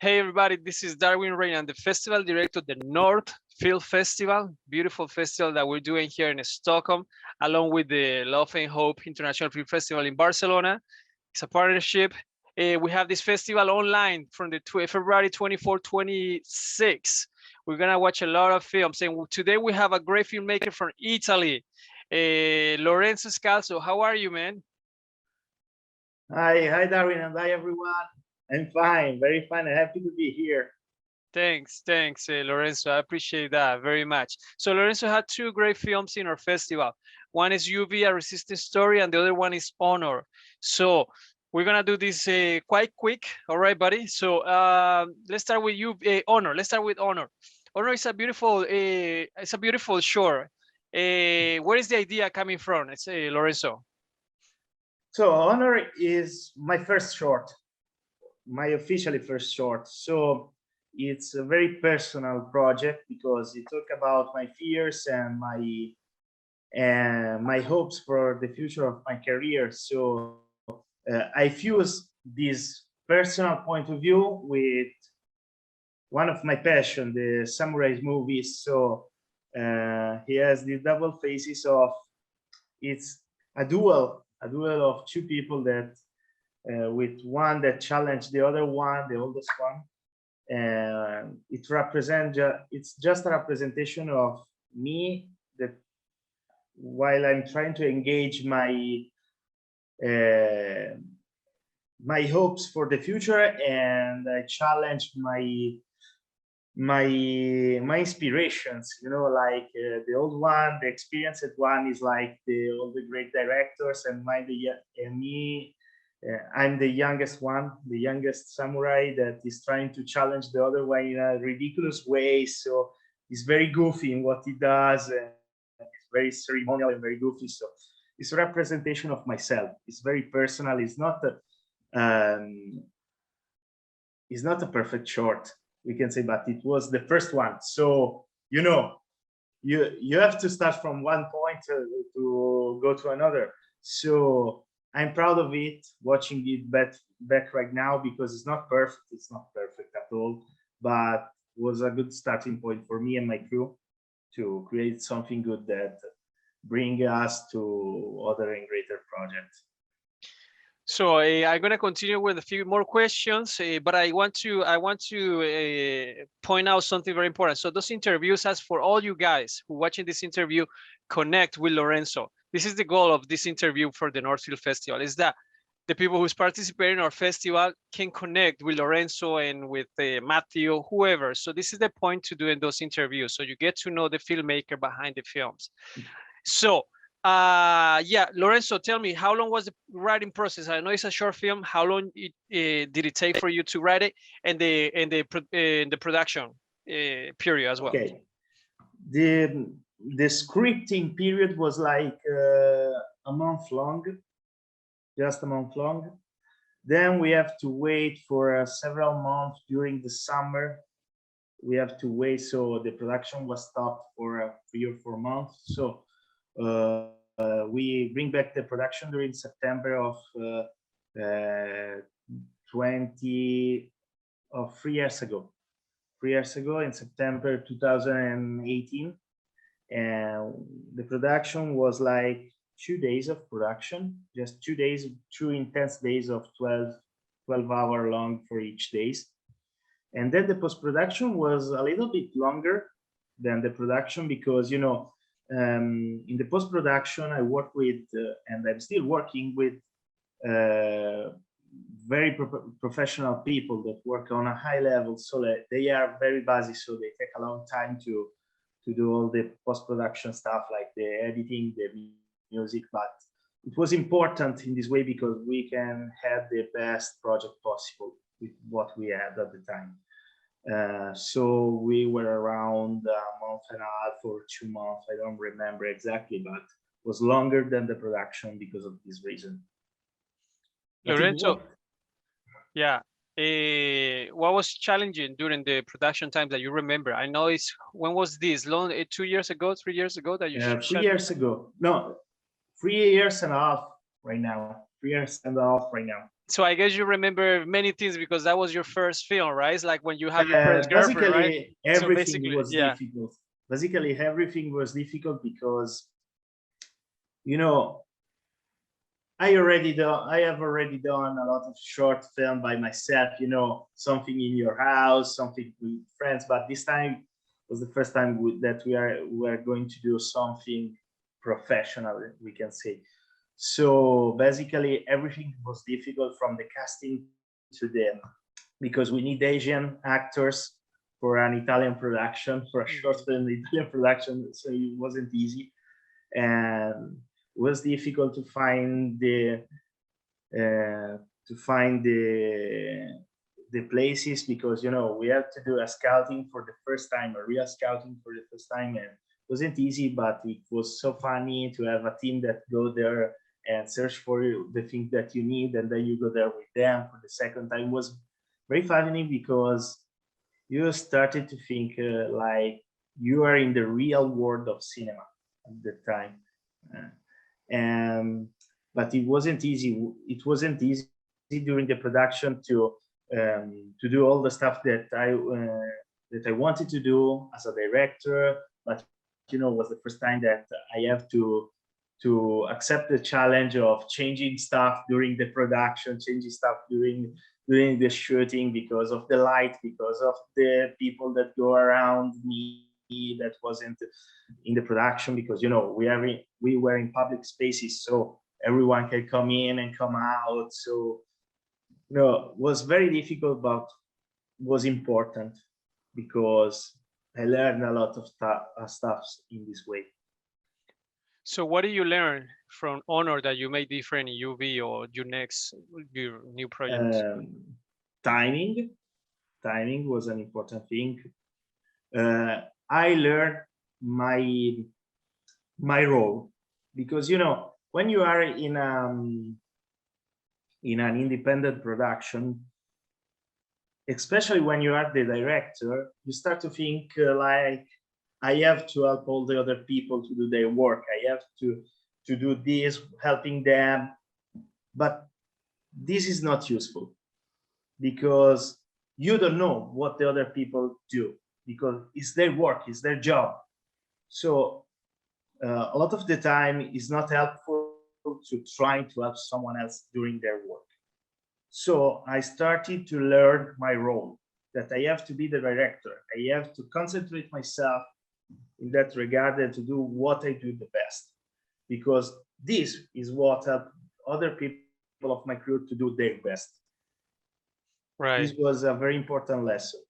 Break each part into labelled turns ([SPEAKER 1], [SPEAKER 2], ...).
[SPEAKER 1] Hey everybody, this is Darwin Rain. I'm the festival director of the North Film Festival, beautiful festival that we're doing here in Stockholm, along with the Love and Hope International Film Festival in Barcelona. It's a partnership. We have this festival online from the February 24, 26. We're gonna watch a lot of films, and today we have a great filmmaker from Italy, Lorenzo Scalzo. How are you, man?
[SPEAKER 2] Hi, Darwin, and hi, everyone. I'm fine, very fine, and happy to be here.
[SPEAKER 1] Thanks, Lorenzo. I appreciate that very much. So Lorenzo had two great films in our festival. One is UV, A Resistance Story, and the other one is Honor. So we're gonna do this quite quick. All right, buddy. So let's start with you, Honor. Let's start with Honor. Honor is it's a beautiful shore. Where is the idea coming from? It's Lorenzo.
[SPEAKER 2] So, Honor is my first short, my officially first short. So, it's a very personal project because it talks about my fears and my hopes for the future of my career. So, I fuse this personal point of view with one of my passion, the samurai movies. So, he has the double faces of it's a duel of two people that with one that challenged the other one, the oldest one. And it represents it's just a representation of me that while I'm trying to engage uh, my hopes for the future, and I challenge my inspirations, like the old one, the experienced one is like all the great directors, and me, I'm the youngest one, the youngest samurai that is trying to challenge the other one in a ridiculous way. So he's very goofy in what he does, and it's very ceremonial and very goofy. So it's a representation of myself. It's very personal. It's not a perfect short, we can say, but it was the first one. So you have to start from one point to go to another. So I'm proud of it, watching it back right now, because it's not perfect. It's not perfect at all, but was a good starting point for me and my crew to create something good that bring us to other and greater projects.
[SPEAKER 1] So I'm going to continue with a few more questions, but I want to point out something very important. So those interviews, as for all you guys who watching this interview, connect with Lorenzo. This is the goal of this interview for the Northfield Festival, is that the people who's participating in our festival can connect with Lorenzo and with Matthew, whoever. So this is the point to doing those interviews. So you get to know the filmmaker behind the films. So yeah, Lorenzo, tell me, how long was the writing process? I know it's a short film. How long did it take for you to write it, and the production period as well?
[SPEAKER 2] Okay, the scripting period was like a month long, just a month long. Then we have to wait for several months during the summer. We have to wait, so the production was stopped for 3 or 4 months. So we bring back the production during September of 20 of 3 years ago. 3 years ago, in September 2018, and the production was like 2 days of production, just 2 days, 2 intense days of 12 hour long for each days. And then the post-production was a little bit longer than the production, because in the post-production I work with and I'm still working with very professional people that work on a high level, so that they are very busy, so they take a long time to do all the post-production stuff, like the editing, the music. But it was important in this way because we can have the best project possible with what we had at the time. So we were around a month and a half or 2 months, I don't remember exactly, but it was longer than the production because of this reason.
[SPEAKER 1] Lorenzo, yeah. What was challenging during the production time that you remember? I know it's, when was this? Long, 2 years ago, 3 years ago that you
[SPEAKER 2] 3 years ago. No, 3 years and a half. right now, 3.5 years right now.
[SPEAKER 1] So I guess you remember many things because that was your first film, right? It's like when you have your first girlfriend, right?
[SPEAKER 2] Basically,
[SPEAKER 1] So
[SPEAKER 2] everything
[SPEAKER 1] basically,
[SPEAKER 2] was
[SPEAKER 1] yeah.
[SPEAKER 2] difficult. Basically, everything was difficult because, you know, I have already done a lot of short film by myself, you know, something in your house, something with friends, but this time was the first time that we are going to do something professional, we can say. So basically everything was difficult from the casting to the, because we need Asian actors for an Italian production, for a short film Italian production, so it wasn't easy. And it was difficult to find the places, because, you know, we had to do a scouting for the first time, a real scouting for the first time, and it wasn't easy, but it was so funny to have a team that go there and search for the thing that you need, and then you go there with them for the second time. It was very funny because you started to think like you are in the real world of cinema at the time. And but it wasn't easy. It wasn't easy during the production to do all the stuff that I wanted to do as a director. But, you know, it was the first time that I have to accept the challenge of changing stuff during the production, changing stuff during the shooting, because of the light, because of the people that go around me that wasn't in the production, because, you know, we were in public spaces, so everyone can come in and come out. So, you know, it was very difficult, but was important because I learned a lot of stuff in this way.
[SPEAKER 1] So what do you learn from Honor that you made different in UV or your new projects?
[SPEAKER 2] Timing was an important thing. I learned my role, because, you know, when you are in an independent production, especially when you are the director, you start to think like, I have to help all the other people to do their work. I have to do this, helping them. But this is not useful, because you don't know what the other people do, because it's their work, it's their job. So a lot of the time it's not helpful to try to help someone else doing their work. So I started to learn my role, that I have to be the director. I have to concentrate myself in that regard and to do what I do the best, because this is what helped other people of my crew to do their best.
[SPEAKER 1] Right.
[SPEAKER 2] This was a very important lesson.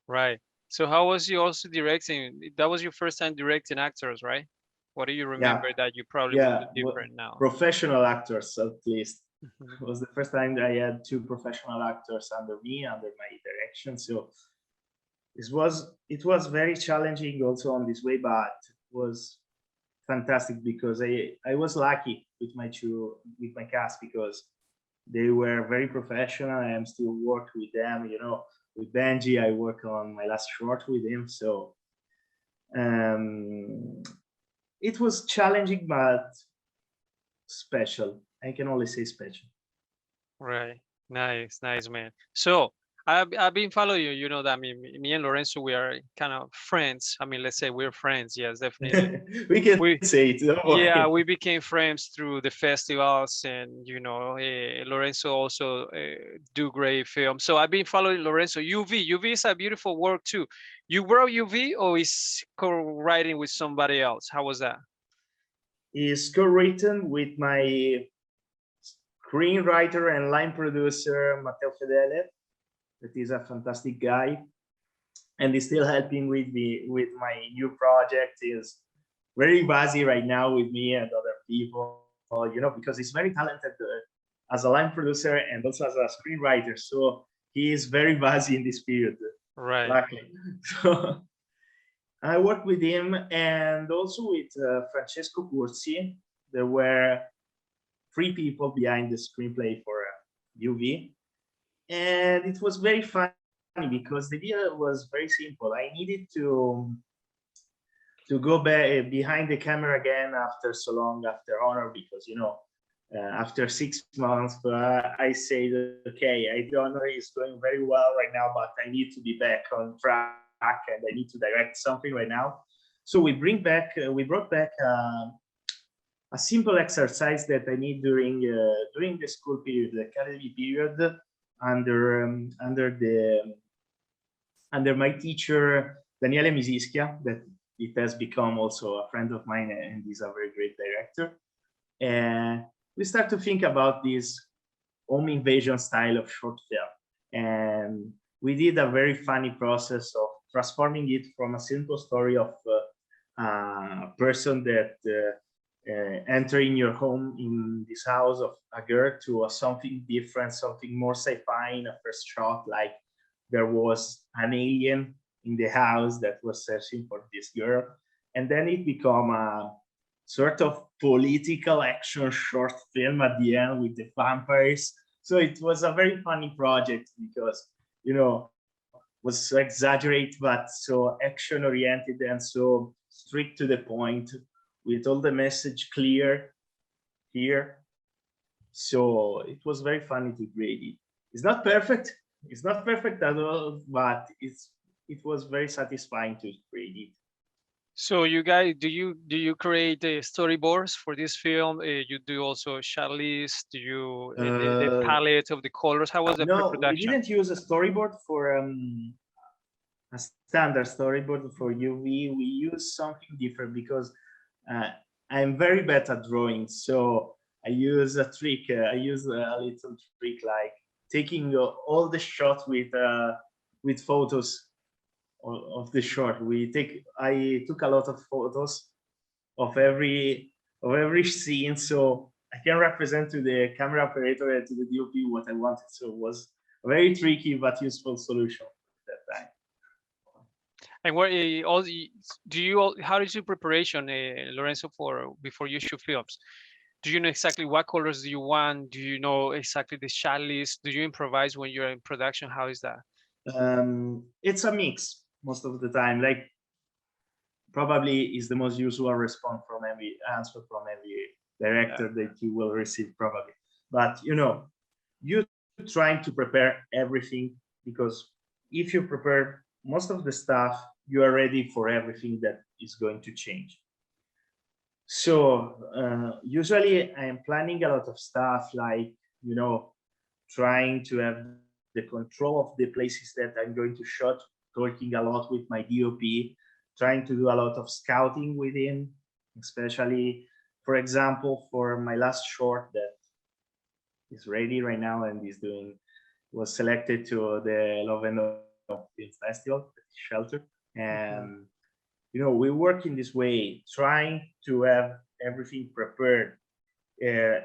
[SPEAKER 1] Right. So how was you also directing? That was your first time directing actors, right? What do you remember that you probably will do different now?
[SPEAKER 2] Professional actors, at least.
[SPEAKER 1] Mhm.
[SPEAKER 2] It was the first time that I had 2 professional actors under me, under my direction. So it was very challenging also on this way, but it was fantastic because I was lucky with my cast, because they were very professional. I am still work with them, you know. With Benji, I work on my last short with him. So it was challenging, but special. I can only say special.
[SPEAKER 1] Right. Nice, nice, man. So I've been following you. You know that me and Lorenzo, we are kind of friends. I mean, let's say we're friends. Yes, definitely.
[SPEAKER 2] We can
[SPEAKER 1] We
[SPEAKER 2] say it. Don't
[SPEAKER 1] Yeah,
[SPEAKER 2] worry.
[SPEAKER 1] we became friends through the festivals, and Lorenzo also do great films. So I've been following Lorenzo. UV is a beautiful work too. You wrote UV, or is co-writing with somebody else? How was that?
[SPEAKER 2] Is co-written with my screenwriter and line producer Matteo Fedele, that is a fantastic guy, and he's still helping with me with my new project. Is very busy right now with me and other people, you know, because he's very talented as a line producer and also as a screenwriter. So he is very busy in this period,
[SPEAKER 1] Right.
[SPEAKER 2] luckily. So I worked with him and also with Francesco Cursi. There were 3 people behind the screenplay for UV. And it was very funny because the idea was very simple. I needed to go back behind the camera again after so long, after Honor, because, you know, after 6 months, but I said, okay, I don't know it's going very well right now, but I need to be back on track and I need to direct something right now. So we brought back a simple exercise that I need during the school period, the academy period, under my teacher Daniele Misischia, that it has become also a friend of mine and he's a very great director. And we start to think about this home invasion style of short film. And we did a very funny process of transforming it from a simple story of a person that entering your home in this house of a girl to something different, something more sci-fi in a first shot, like there was an alien in the house that was searching for this girl. And then it became a sort of political action short film at the end with the vampires. So it was a very funny project because, was so exaggerated, but so action oriented and so strict to the point with all the message clear here. So it was very funny to create it. It's not perfect. It's not perfect at all, but it was very satisfying to create it.
[SPEAKER 1] So you guys, do you create the storyboards for this film? You do also shot list? Do you the palette of the colors? How was the
[SPEAKER 2] No,
[SPEAKER 1] pre-production?
[SPEAKER 2] we didn't use a storyboard for a standard storyboard for UV. We use something different because I'm very bad at drawing. So I use a trick. I use a little trick like taking all the shots with photos of the short. I took a lot of photos of every scene, so I can represent to the camera operator and to the DOP what I wanted. So it was a very tricky but useful solution at that time.
[SPEAKER 1] And what how is your preparation, Lorenzo, for before you shoot films? Do you know exactly what colors do you want? Do you know exactly the shot list? Do you improvise when you're in production? How is that?
[SPEAKER 2] It's a mix most of the time. Like probably is the most usual response from every answer from every director that you will receive probably. But you trying to prepare everything, because if you prepare most of the stuff, you are ready for everything that is going to change. So usually I am planning a lot of stuff, like trying to have the control of the places that I'm going to shot, talking a lot with my DOP, trying to do a lot of scouting with him, especially, for example, for my last short that is ready right now and was selected to the Love and Film Festival, Shelter. And we work in this way, trying to have everything prepared,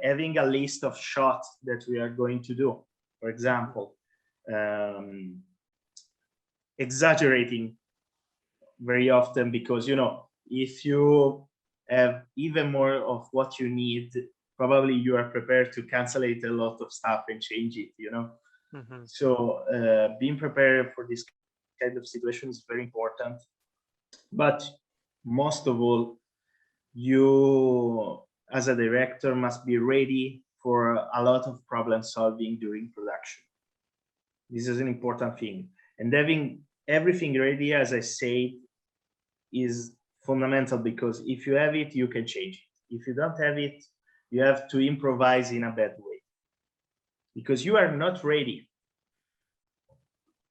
[SPEAKER 2] having a list of shots that we are going to do. For example, exaggerating very often, because if you have even more of what you need, probably you are prepared to cancel a lot of stuff and change it. So being prepared for this kind of situation is very important. But most of all, you as a director must be ready for a lot of problem solving during production. This is an important thing, and having everything ready, as I said, is fundamental, because if you have it, you can change it. If you don't have it, you have to improvise in a bad way because you are not ready.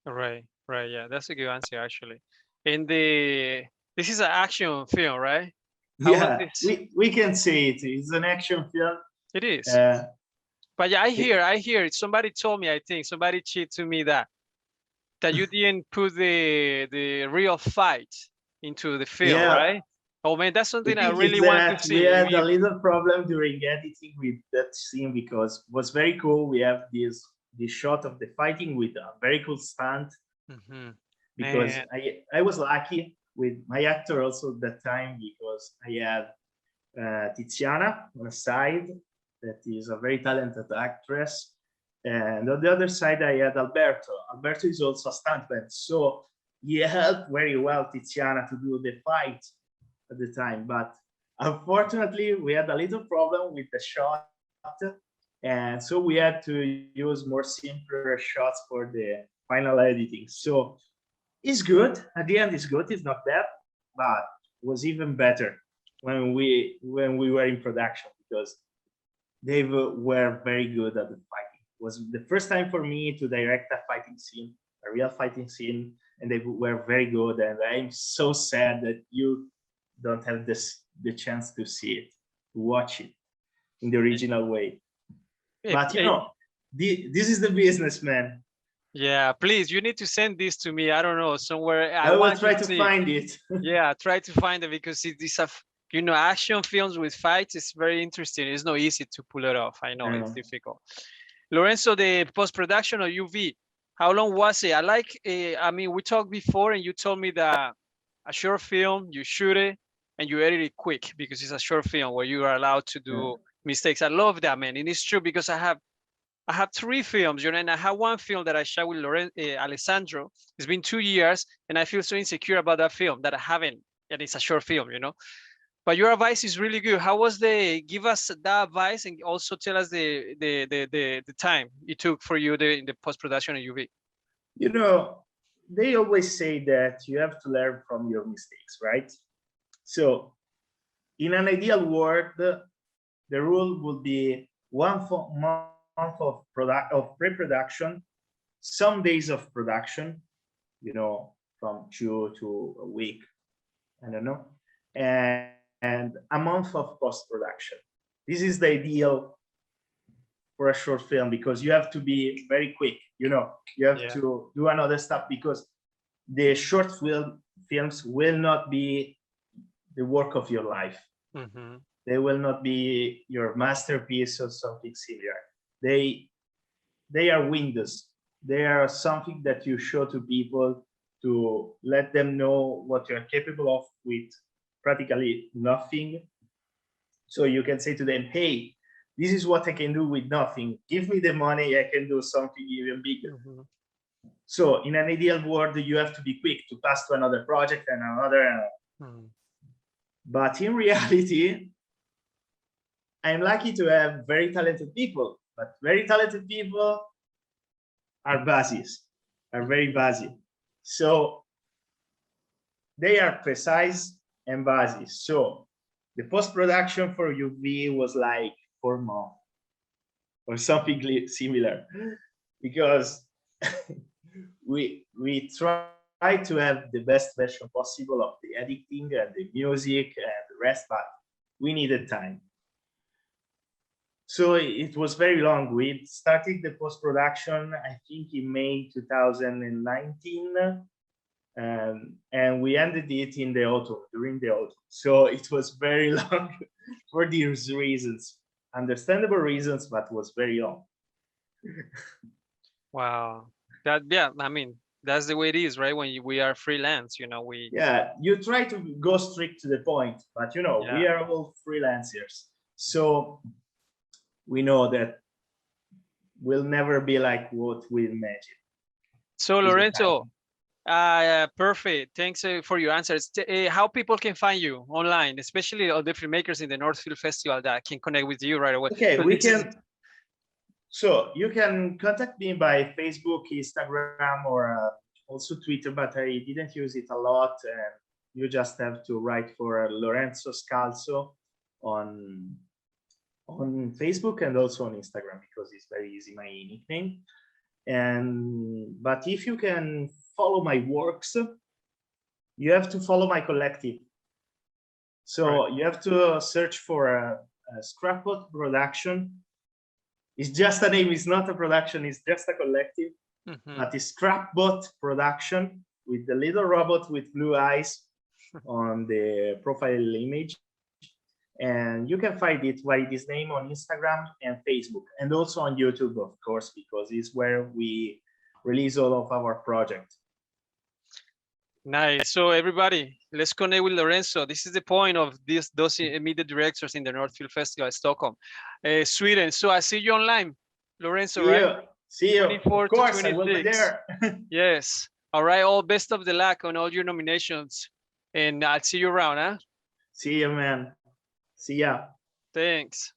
[SPEAKER 1] Right, yeah, that's a good answer actually. This is an action film, right?
[SPEAKER 2] Yeah, we can say it's an action film.
[SPEAKER 1] It is. But yeah, I hear somebody told me, I think somebody cheated to me that you didn't put the real fight into the film, right? Oh man, that's something I really want to see.
[SPEAKER 2] We had a little problem during editing with that scene because it was very cool. We have this shot of the fighting with a very cool stunt. Because I was lucky with my actor also at that time, because I had Tiziana on the side, that is a very talented actress, and on the other side I had Alberto. Alberto is also a stuntman, so he helped very well Tiziana to do the fight at the time. But unfortunately, we had a little problem with the shot and so we had to use more simpler shots for the final editing. So it's good. At the end, it's good. It's not bad, but it was even better when we were in production because they were very good at the fighting. It was the first time for me to direct a fighting scene, a real fighting scene, and they were very good. And I'm so sad that you don't have the chance to see it, to watch it in the original way. But you know, this is the business, man.
[SPEAKER 1] Yeah, please, you need to send this to me. I don't know, somewhere.
[SPEAKER 2] I will try to find it.
[SPEAKER 1] Yeah, try to find it because it is action films with fights. It's very interesting. It's not easy to pull it off. I know it's difficult. Lorenzo, the post-production of UV, how long was it? I mean, we talked before and you told me that a short film, you shoot it and you edit it quick because it's a short film where you are allowed to do mistakes. I love that, man. And it's true because I have 3 films, and I have one film that I shot with Alessandro. It's been 2 years, and I feel so insecure about that film that I haven't, and it's a short film, But your advice is really good. How was give us that advice and also tell us the time it took for you in the post-production of UV.
[SPEAKER 2] You know, they always say that you have to learn from your mistakes, right? So in an ideal world, the rule would be 1 month of pre-production, some days of production, from 2 to a week, I don't know, and a month of post-production. This is the ideal for a short film because you have to be very quick. You have to do another stuff because the short films will not be the work of your life.
[SPEAKER 1] Mm-hmm.
[SPEAKER 2] They will not be your masterpiece or something similar. They are windows. They are something that you show to people to let them know what you're capable of with practically nothing. So you can say to them, hey, this is what I can do with nothing. Give me the money, I can do something even bigger. Mm-hmm. So in an ideal world, you have to be quick to pass to another project and another. But in reality, I'm lucky to have very talented people, but very talented people are very busy. So they are precise and busy. So the post-production for UV was like 4 months or something similar, because we try to have the best version possible of the editing and the music and the rest, but we needed time. So it was very long. We started the post-production, I think, in May 2019, and we ended it in the autumn, during the autumn. So it was very long for these reasons, understandable reasons, but was very long.
[SPEAKER 1] Wow. I mean, that's the way it is, right? When we are freelance,
[SPEAKER 2] you try to go straight to the point, but we are all freelancers. So we know that will never be like what we imagine.
[SPEAKER 1] So Lorenzo, perfect. Thanks for your answers. How people can find you online, especially all the filmmakers in the Northfield Festival that can connect with you right away.
[SPEAKER 2] Okay, so you can contact me by Facebook, Instagram, or also Twitter, but I didn't use it a lot. And you just have to write for Lorenzo Scalzo on Facebook and also on Instagram, because it's very easy, my nickname. But if you can follow my works, you have to follow my collective. So you have to search for a Scrapbot production. It's just a name, it's not a production, it's just a collective. But it's Scrapbot production with the little robot with blue eyes on the profile image. And you can find it by this name on Instagram and Facebook, and also on YouTube, of course, because it's where we release all of our projects.
[SPEAKER 1] Nice. So everybody, let's connect with Lorenzo. This is the point of those media directors in the Northfield Festival at Stockholm, Sweden. So I see you online, Lorenzo, right?
[SPEAKER 2] See you. Of course, I will be there.
[SPEAKER 1] Yes. All right. All best of the luck on all your nominations, and I'll see you around, huh?
[SPEAKER 2] See you, man. See ya.
[SPEAKER 1] Thanks.